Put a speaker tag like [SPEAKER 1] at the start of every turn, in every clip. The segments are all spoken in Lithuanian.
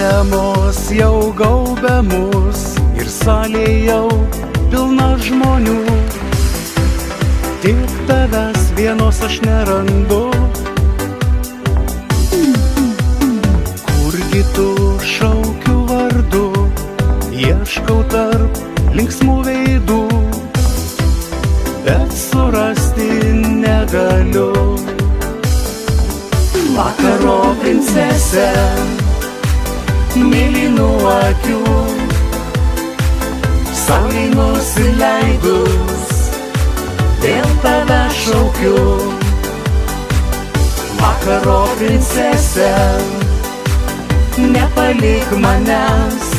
[SPEAKER 1] Sutemos jau gaubia mus ir salė jau pilna žmonių. Tik tavęs vienos aš nerandu. Kurgi tu šaukiu vardu, ieškau tarp linksmų veidų, bet surasti negaliu. Vakaro princesė, mėlynų akių, saulei nusileidus, dėl tave šaukiu. Vakaro princesė, nepalik manęs,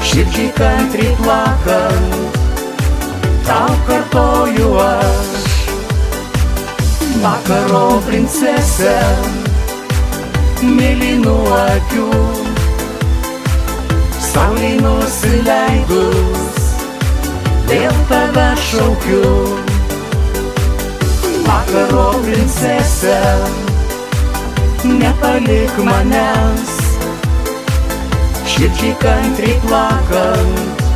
[SPEAKER 1] širdžiai kantriai plakant, tau kartoju aš. Vakaro princesė, mėlynų akių, saulei nusileidus, dėl tave šaukiu. Vakaro princesė, nepalik manęs, širdžiai kantriai plakant,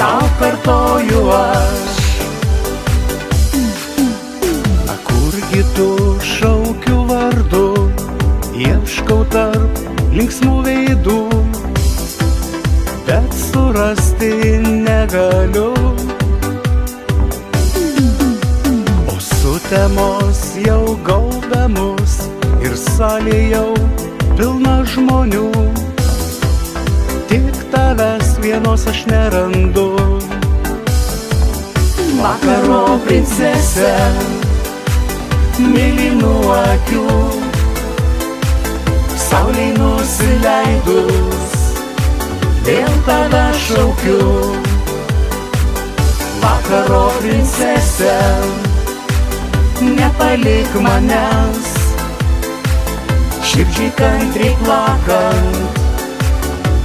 [SPEAKER 1] tau kartoju aš. Na kurgi tu šaukiu vardu, ieškau tarp linksmų veidų, bet surasti negaliu. O sutemos jau gaubia mus ir salė jau pilna žmonių. Tik tavęs vienos aš nerandu. Vakaro princesė, mėlynų akių, saulei nusileidus, dėl tave šaukiu. Vakaro princesė, nepalik manęs, širdžiai kantriai plakant,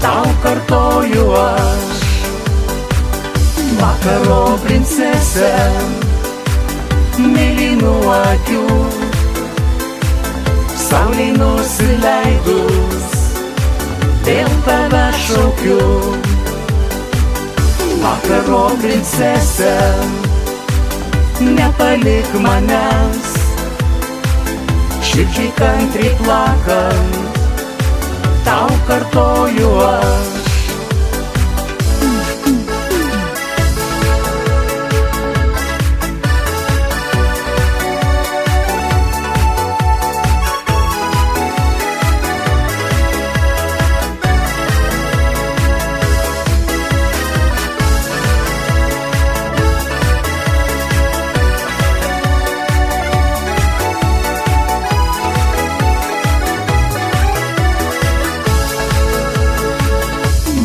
[SPEAKER 1] tau kartoju aš. Vakaro princesė, mėlynų akių, saulei nusileidus, dėl tave šaukiu. Vakaro princesė, nepalik manęs, širdžiai kantriai plakant, tau kartoju aš.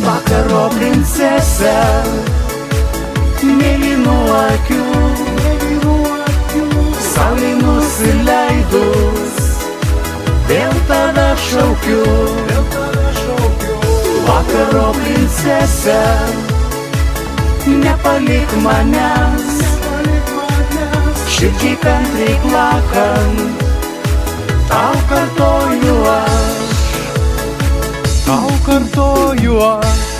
[SPEAKER 1] Vakaro princesė, mėlynų akių, saulei nusileidus, dėl tave šaukiu. Vakaro princesė, nepalik manęs, širdžiai kantriai plakant, tau kartoju aš. Tau kartoju aš.